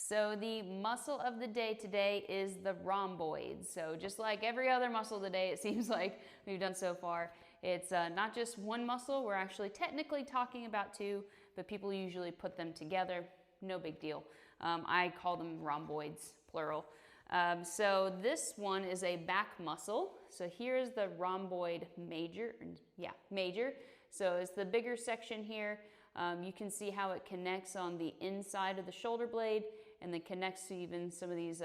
So the muscle of the day today is the rhomboids. So just like every other muscle today, it seems like we've done so far, it's not just one muscle. We're actually technically talking about two, but people usually put them together. No big deal. I call them rhomboids, plural. So this one is a back muscle. So here's the rhomboid major, major. So it's the bigger section here. You can see how it connects on the inside of the shoulder blade and then connects to even some of these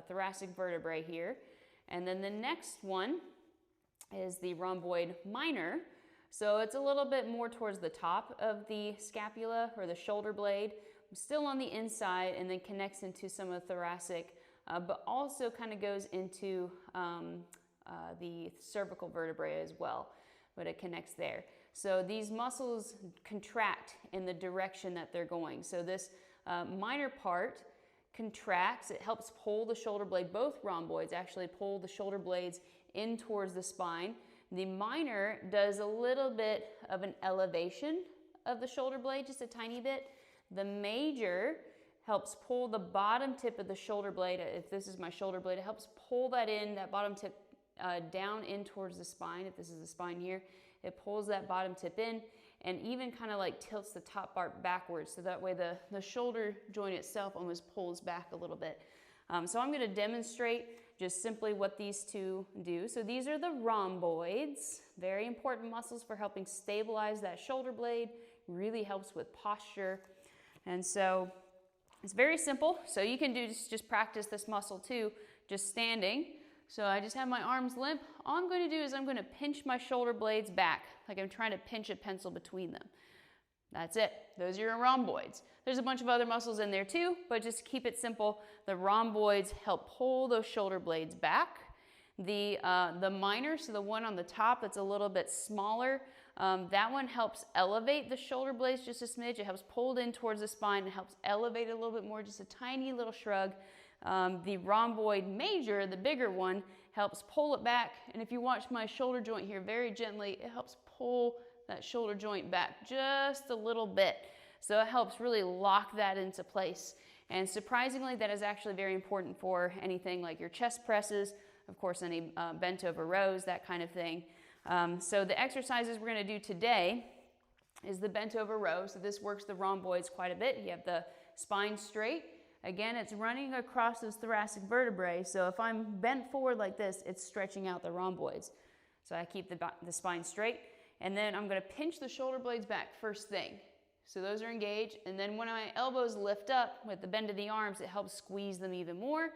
thoracic vertebrae here. And then the next one is the rhomboid minor. So it's a little bit more towards the top of the scapula or the shoulder blade, still on the inside, and then connects into some of the thoracic, but also kind of goes into the cervical vertebrae as well, but it connects there. So these muscles contract in the direction that they're going. So this minor part contracts, it helps pull the shoulder blade, both rhomboids actually pull the shoulder blades in towards the spine. The minor does a little bit of an elevation of the shoulder blade, just a tiny bit. The major helps pull the bottom tip of the shoulder blade. If this is my shoulder blade, it helps pull that in, that bottom tip down in towards the spine. If this is the spine here, it pulls that bottom tip in and even kind of like tilts the top part backwards. So that way the shoulder joint itself almost pulls back a little bit. So I'm going to demonstrate just simply what these two do. So these are the rhomboids, very important muscles for helping stabilize that shoulder blade, really helps with posture. And so it's very simple. So you can do just practice this muscle too, just standing. So I just have my arms limp. All I'm going to do is I'm going to pinch my shoulder blades back, like I'm trying to pinch a pencil between them. That's it. Those are your rhomboids. There's a bunch of other muscles in there too, but just to keep it simple, the rhomboids help pull those shoulder blades back. The minor, so the one on the top that's a little bit smaller, that one helps elevate the shoulder blades just a smidge. It helps pull it in towards the spine. It helps elevate it a little bit more, just a tiny little shrug. The rhomboid major, the bigger one, helps pull it back. And if you watch my shoulder joint here very gently, it helps pull that shoulder joint back just a little bit. So it helps really lock that into place. And surprisingly, that is actually very important for anything like your chest presses, of course, any bent over rows, that kind of thing. So the exercises we're going to do today is the bent over row. So this works the rhomboids quite a bit. You have the spine straight. Again, it's running across those thoracic vertebrae. So if I'm bent forward like this, it's stretching out the rhomboids. So I keep the spine straight. And then I'm going to pinch the shoulder blades back first thing. So those are engaged. And then when my elbows lift up with the bend of the arms, it helps squeeze them even more.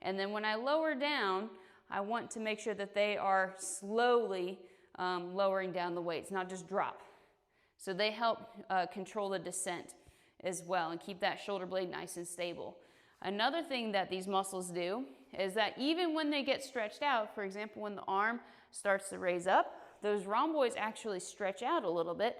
And then when I lower down, I want to make sure that they are slowly lowering down the weights, not just drop. So they help control the descent as well and keep that shoulder blade nice and stable. Another thing that these muscles do is that even when they get stretched out, for example, when the arm starts to raise up, those rhomboids actually stretch out a little bit,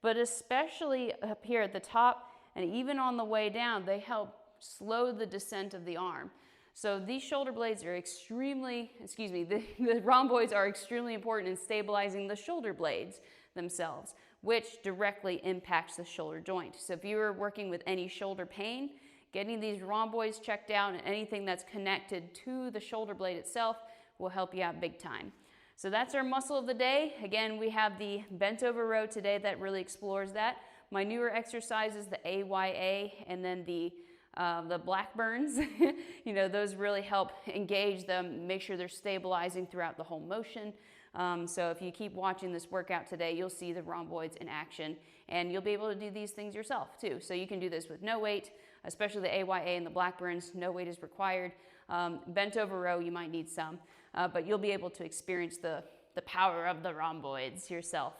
but especially up here at the top and even on the way down, they help slow the descent of the arm. So these shoulder blades are the rhomboids are extremely important in stabilizing the shoulder blades themselves, which directly impacts the shoulder joint. So if you are working with any shoulder pain, getting these rhomboids checked out and anything that's connected to the shoulder blade itself will help you out big time. So that's our muscle of the day. Again, we have the bent over row today that really explores that. My newer exercises, the AYA and then the Blackburns, those really help engage them, make sure they're stabilizing throughout the whole motion. So if you keep watching this workout today, you'll see the rhomboids in action and you'll be able to do these things yourself too. So you can do this with no weight, especially the AYA and the Blackburns, no weight is required. Bent over row, you might need some, but you'll be able to experience the power of the rhomboids yourself.